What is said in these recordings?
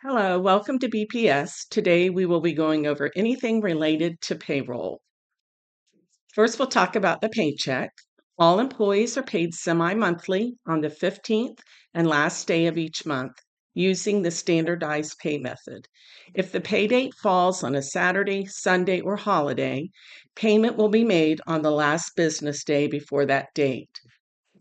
Hello, welcome to BPS. Today we will be going over anything related to payroll. First, we'll talk about the paycheck. All employees are paid semi-monthly on the 15th and last day of each month using the standardized pay method. If the pay date falls on a Saturday, Sunday, or holiday, payment will be made on the last business day before that date.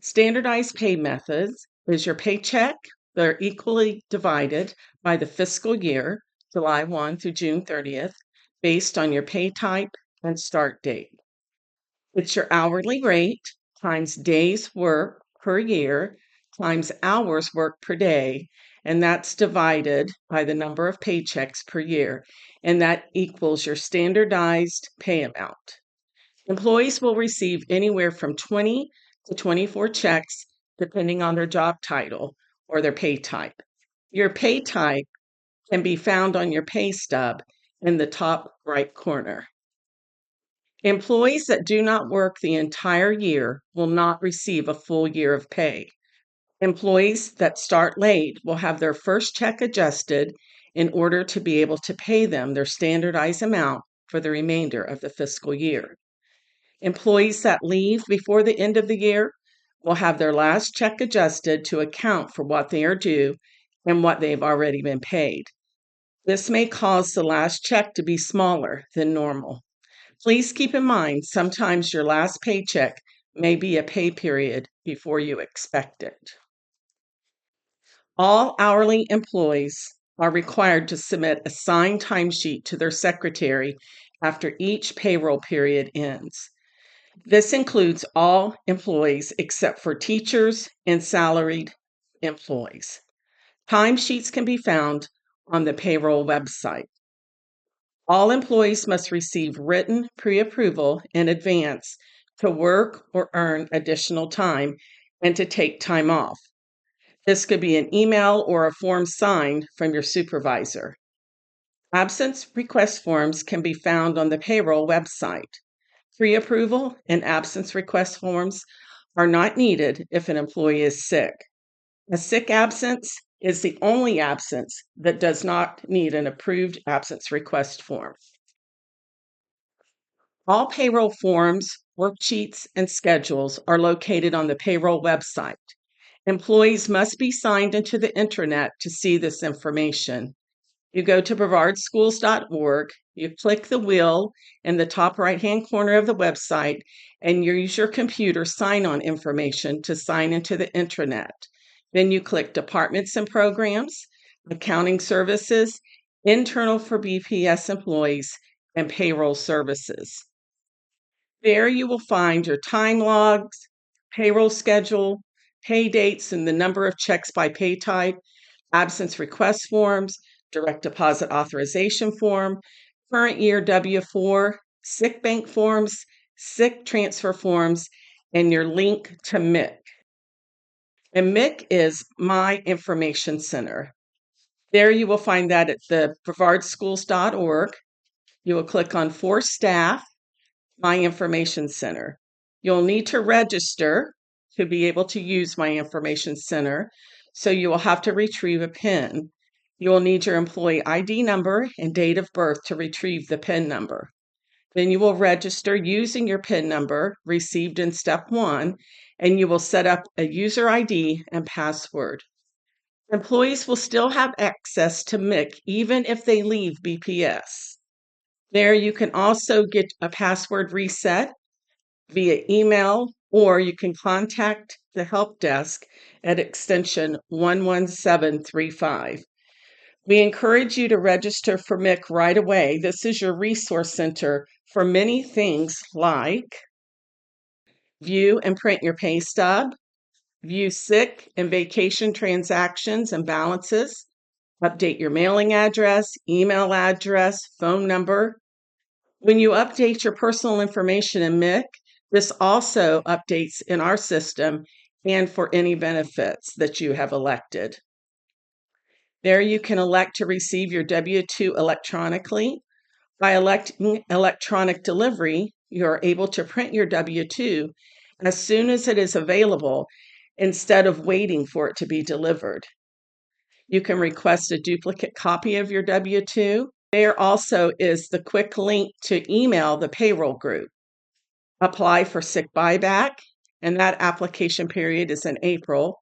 Standardized pay methods is your paycheck. They're equally divided by the fiscal year, July 1 through June 30th, based on your pay type and start date. It's your hourly rate times days work per year times hours worked per day, and that's divided by the number of paychecks per year, and that equals your standardized pay amount. Employees will receive anywhere from 20 to 24 checks, depending on their job title or their pay type. Your pay type can be found on your pay stub in the top right corner. Employees that do not work the entire year will not receive a full year of pay. Employees that start late will have their first check adjusted in order to be able to pay them their standardized amount for the remainder of the fiscal year. Employees that leave before the end of the year will have their last check adjusted to account for what they are due and what they've already been paid. This may cause the last check to be smaller than normal. Please keep in mind, sometimes your last paycheck may be a pay period before you expect it. All hourly employees are required to submit a signed timesheet to their secretary after each payroll period ends. This includes all employees except for teachers and salaried employees. Timesheets can be found on the payroll website. All employees must receive written pre-approval in advance to work or earn additional time and to take time off. This could be an email or a form signed from your supervisor. Absence request forms can be found on the payroll website. Pre-approval and absence request forms are not needed if an employee is sick. A sick absence is the only absence that does not need an approved absence request form. All payroll forms, worksheets, and schedules are located on the payroll website. Employees must be signed into the intranet to see this information. You go to brevardschools.org, you click the wheel in the top right-hand corner of the website, and you use your computer sign-on information to sign into the intranet. Then you click Departments and Programs, Accounting Services, Internal for BPS Employees, and Payroll Services. There you will find your time logs, payroll schedule, pay dates, and the number of checks by pay type, absence request forms, direct deposit authorization form, current year W-4, sick bank forms, sick transfer forms, and your link to Mick. And Mick is My Information Center. There you will find that at the brevardschools.org. You will click on For Staff, My Information Center. You'll need to register to be able to use My Information Center, so you will have to retrieve a PIN. You will need your employee ID number and date of birth to retrieve the PIN number. Then you will register using your PIN number received in step 1, and you will set up a user ID and password. Employees will still have access to Mick even if they leave BPS. There you can also get a password reset via email, or you can contact the help desk at extension 11735. We encourage you to register for Mick right away. This is your resource center for many things like view and print your pay stub, view sick and vacation transactions and balances, update your mailing address, email address, phone number. When you update your personal information in Mick, this also updates in our system and for any benefits that you have elected. There you can elect to receive your W-2 electronically. By electing electronic delivery, you're able to print your W-2 as soon as it is available instead of waiting for it to be delivered. You can request a duplicate copy of your W-2. There also is the quick link to email the payroll group. Apply for sick buyback, and that application period is in April.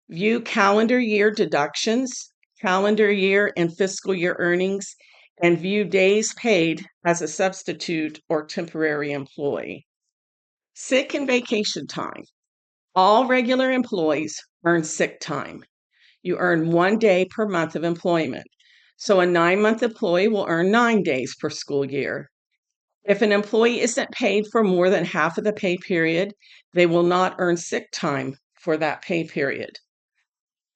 View calendar year deductions, calendar year and fiscal year earnings, and view days paid as a substitute or temporary employee. Sick and vacation time. All regular employees earn sick time. You earn 1 day per month of employment. So a 9-month employee will earn 9 days per school year. If an employee isn't paid for more than half of the pay period, they will not earn sick time for that pay period.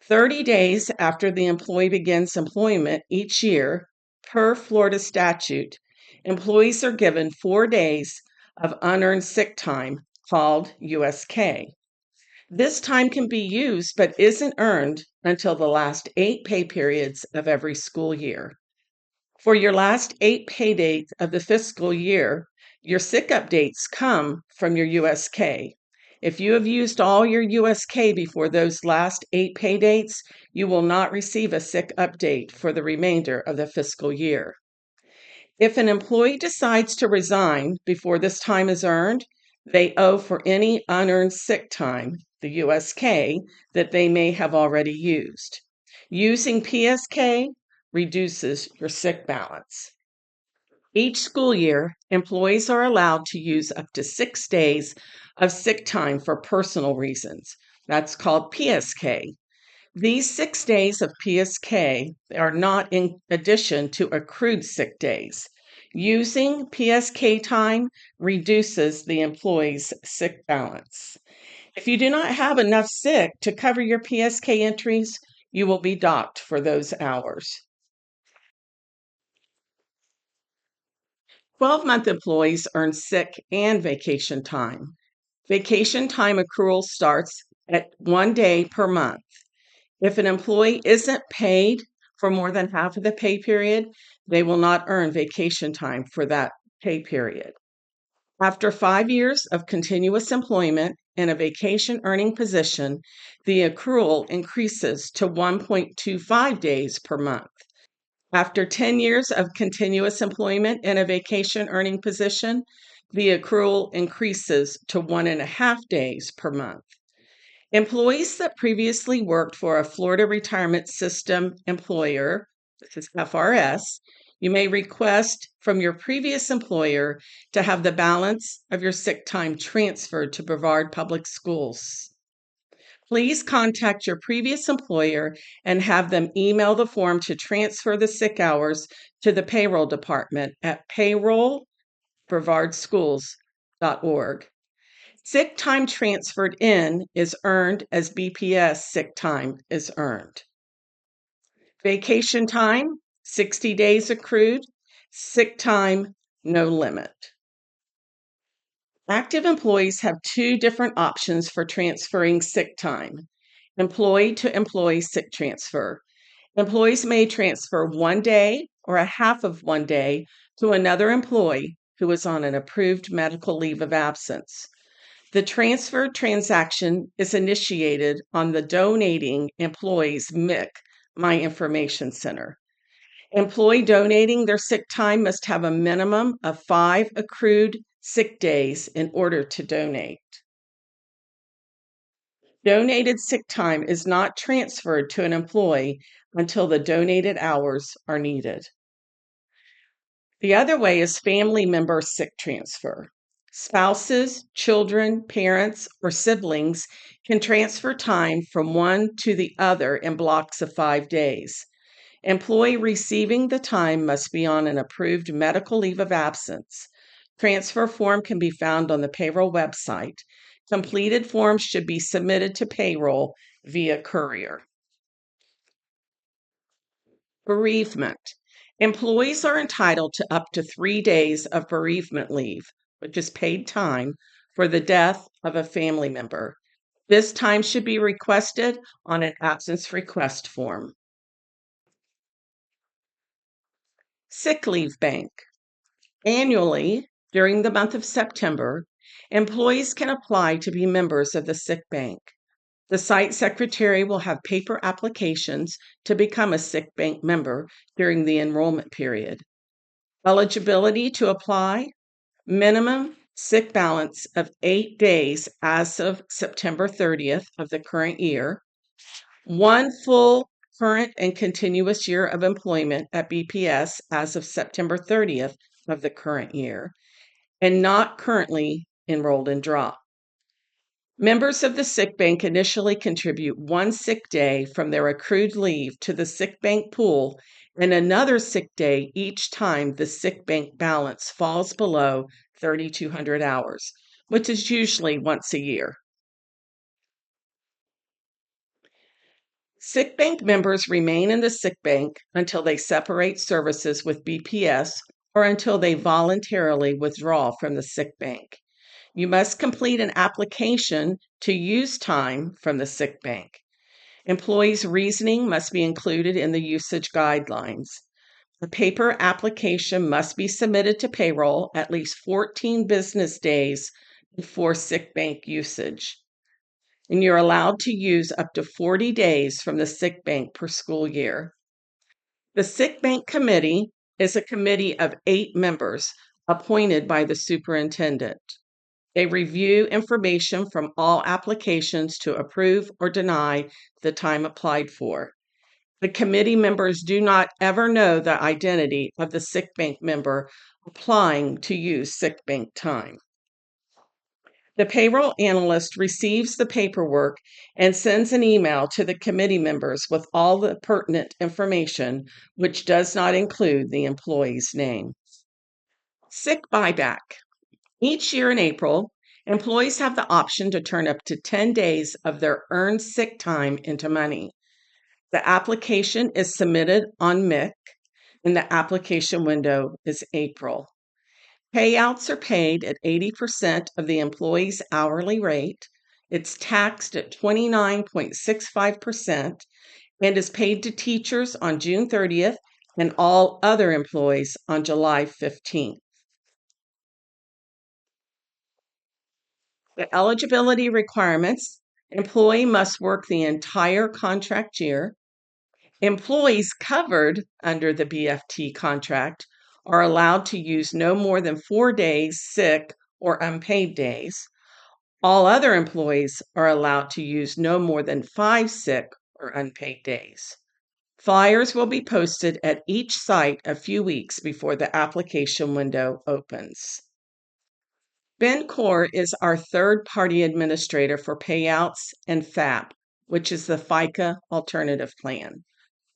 30 days after the employee begins employment each year, per Florida statute, employees are given 4 days of unearned sick time called USK. This time can be used but isn't earned until the last 8 pay periods of every school year. For your last 8 pay dates of the fiscal year, your sick updates come from your USK. If you have used all your USK before those last 8 pay dates, you will not receive a sick update for the remainder of the fiscal year. If an employee decides to resign before this time is earned, they owe for any unearned sick time, the USK, that they may have already used. Using PSK reduces your sick balance. Each school year, employees are allowed to use up to 6 days of sick time for personal reasons. That's called PSK. These 6 days of PSK are not in addition to accrued sick days. Using PSK time reduces the employee's sick balance. If you do not have enough sick to cover your PSK entries, you will be docked for those hours. 12-month employees earn sick and vacation time. Vacation time accrual starts at 1 day per month. If an employee isn't paid for more than half of the pay period, they will not earn vacation time for that pay period. After 5 years of continuous employment in a vacation earning position, the accrual increases to 1.25 days per month. After 10 years of continuous employment in a vacation earning position, the accrual increases to 1.5 days per month. Employees that previously worked for a Florida Retirement System employer, this is FRS, you may request from your previous employer to have the balance of your sick time transferred to Brevard Public Schools. Please contact your previous employer and have them email the form to transfer the sick hours to the payroll department at payroll@brevardschools.org. Sick time transferred in is earned as BPS sick time is earned. Vacation time, 60 days accrued. Sick time, no limit. Active employees have 2 different options for transferring sick time. Employee to employee sick transfer. Employees may transfer 1 day or a half of 1 day to another employee who is on an approved medical leave of absence. The transfer transaction is initiated on the donating employee's Mick, My Information Center. Employee donating their sick time must have a minimum of 5 accrued sick days in order to donate. Donated sick time is not transferred to an employee until the donated hours are needed. The other way is family member sick transfer. Spouses, children, parents, or siblings can transfer time from one to the other in blocks of 5 days. Employee receiving the time must be on an approved medical leave of absence. Transfer form can be found on the payroll website. Completed forms should be submitted to payroll via courier. Bereavement. Employees are entitled to up to 3 days of bereavement leave, which is paid time, for the death of a family member. This time should be requested on an absence request form. Sick leave bank. Annually, during the month of September, employees can apply to be members of the sick bank. The site secretary will have paper applications to become a sick bank member during the enrollment period. Eligibility to apply: minimum sick balance of 8 days as of September 30th of the current year, 1 full current and continuous year of employment at BPS as of September 30th of the current year, and not currently enrolled in DRAW. Members of the sick bank initially contribute 1 sick day from their accrued leave to the sick bank pool and another sick day each time the sick bank balance falls below 3,200 hours, which is usually once a year. Sick bank members remain in the sick bank until they separate services with BPS or until they voluntarily withdraw from the sick bank. You must complete an application to use time from the sick bank. Employees' reasoning must be included in the usage guidelines. The paper application must be submitted to payroll at least 14 business days before sick bank usage. And you're allowed to use up to 40 days from the sick bank per school year. The sick bank committee is a committee of 8 members appointed by the superintendent. They review information from all applications to approve or deny the time applied for. The committee members do not ever know the identity of the sick bank member applying to use sick bank time. The payroll analyst receives the paperwork and sends an email to the committee members with all the pertinent information, which does not include the employee's name. Sick buyback. Each year in April, employees have the option to turn up to 10 days of their earned sick time into money. The application is submitted on Mick, and the application window is April. Payouts are paid at 80% of the employee's hourly rate. It's taxed at 29.65% and is paid to teachers on June 30th and all other employees on July 15th. The eligibility requirements: employee must work the entire contract year. Employees covered under the BFT contract are allowed to use no more than 4 days sick or unpaid days. All other employees are allowed to use no more than 5 sick or unpaid days. Flyers will be posted at each site a few weeks before the application window opens. BenCor is our third-party administrator for payouts and FAP, which is the FICA alternative plan.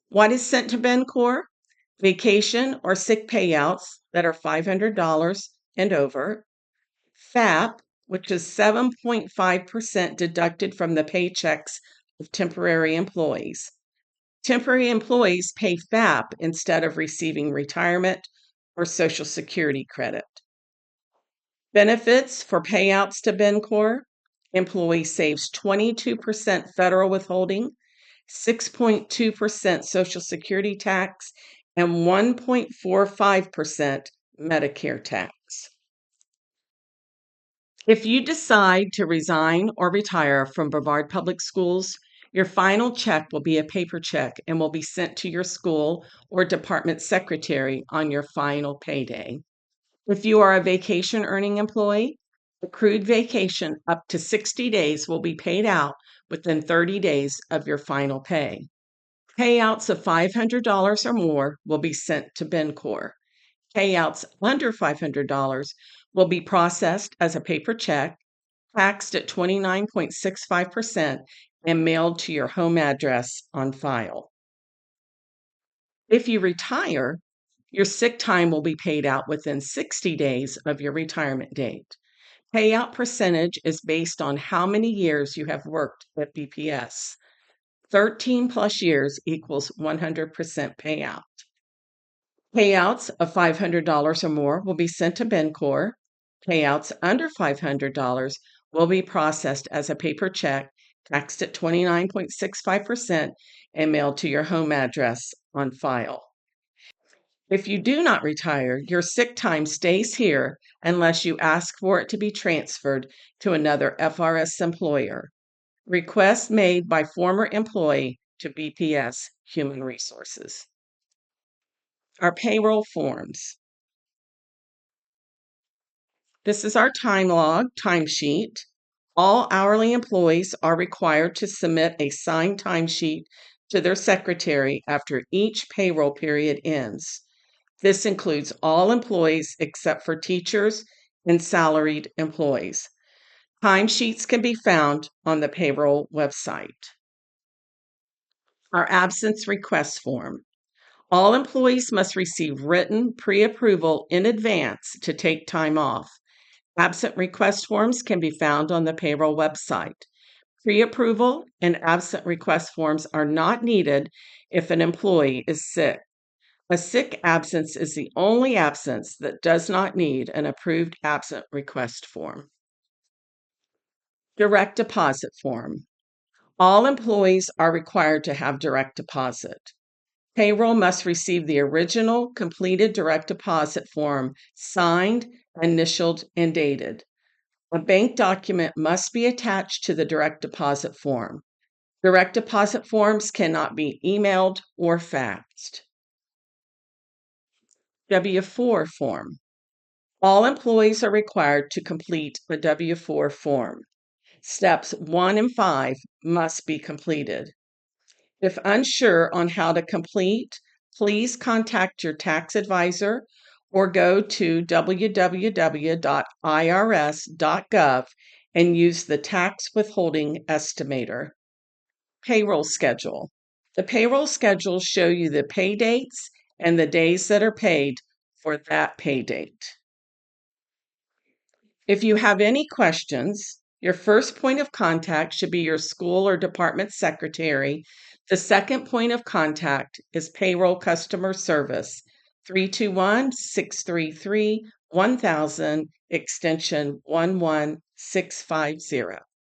What is sent to BenCor? Vacation or sick payouts that are $500 and over. FAP, which is 7.5% deducted from the paychecks of temporary employees. Temporary employees pay FAP instead of receiving retirement or Social Security credit. Benefits for payouts to BenCor: employee saves 22% federal withholding, 6.2% Social Security tax, and 1.45% Medicare tax. If you decide to resign or retire from Brevard Public Schools, your final check will be a paper check and will be sent to your school or department secretary on your final payday. If you are a vacation earning employee, accrued vacation up to 60 days will be paid out within 30 days of your final pay. Payouts of $500 or more will be sent to BenCor. Payouts under $500 will be processed as a paper check, taxed at 29.65%, and mailed to your home address on file. If you retire, your sick time will be paid out within 60 days of your retirement date. Payout percentage is based on how many years you have worked at BPS. 13 plus years equals 100% payout. Payouts of $500 or more will be sent to BenCor. Payouts under $500 will be processed as a paper check, taxed at 29.65%, and mailed to your home address on file. If you do not retire, your sick time stays here unless you ask for it to be transferred to another FRS employer. Request made by former employee to BPS Human Resources. Our payroll forms. This is our time log, timesheet. All hourly employees are required to submit a signed timesheet to their secretary after each payroll period ends. This includes all employees except for teachers and salaried employees. Timesheets can be found on the payroll website. Our absence request form. All employees must receive written pre-approval in advance to take time off. Absent request forms can be found on the payroll website. Pre-approval and absent request forms are not needed if an employee is sick. A sick absence is the only absence that does not need an approved absent request form. Direct deposit form. All employees are required to have direct deposit. Payroll must receive the original completed direct deposit form signed, initialed, and dated. A bank document must be attached to the direct deposit form. Direct deposit forms cannot be emailed or faxed. W-4 form. All employees are required to complete a W-4 form. Steps 1 and 5 must be completed. If unsure on how to complete, please contact your tax advisor or go to www.irs.gov and use the tax withholding estimator. Payroll schedule. The payroll schedules show you the pay dates and the days that are paid for that pay date. If you have any questions, your first point of contact should be your school or department secretary. The second point of contact is payroll customer service, 321-633-1000, extension 11650.